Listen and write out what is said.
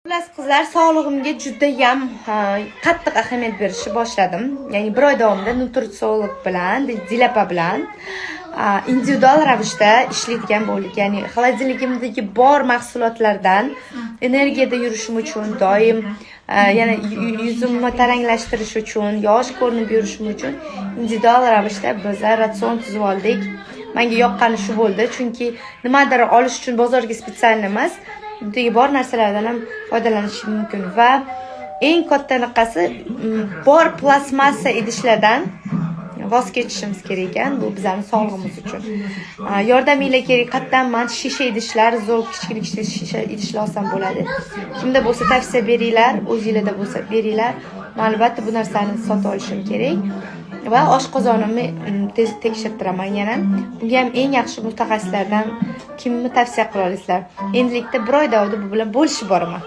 Xullas qizlar, sog'lig'imga juda ham qattiq ahamiyat berishni boshladim. Ya'ni bir oy davomida nutritsiolog bilan, Dilapa bilan individual ravishda ishlaydigan bo'ldik. Ya'ni xolodilligimdagi bor mahsulotlardan energiyada yurishim uchun, doim yana yuzimni taranglashtirish uchun, yosh ko'rinib yurishim uchun individual ravishda bizlar ratsion tuzib oldik. Menga yoqqani shu bo'ldi, chunki nimadir olish uchun bozorga spetsial emas, uydagi bor narsalardan ham foydalanish mumkin va eng katta niqasi bor plastmassa idishlardan voz kechishimiz kerak ekan. Bu bizning sog'lig'imiz uchun yordaminglar kerak. Qat'an shisha idishlar, zo'r kichik shisha idishlar olsam bo'ladi. Kimda bo'lsa tavsiya beringlar, o'zingizlarda bo'lsa beringlar. Men albatta bu narsani sotib olishim kerak va oshqozonimni tekshirtiraman yana. Bunga ham eng yaxshi mutaxassislardan kimni tavsiya qila olasizlar? Endilikda bir oy davomida bu bilan bo'lishib boraman.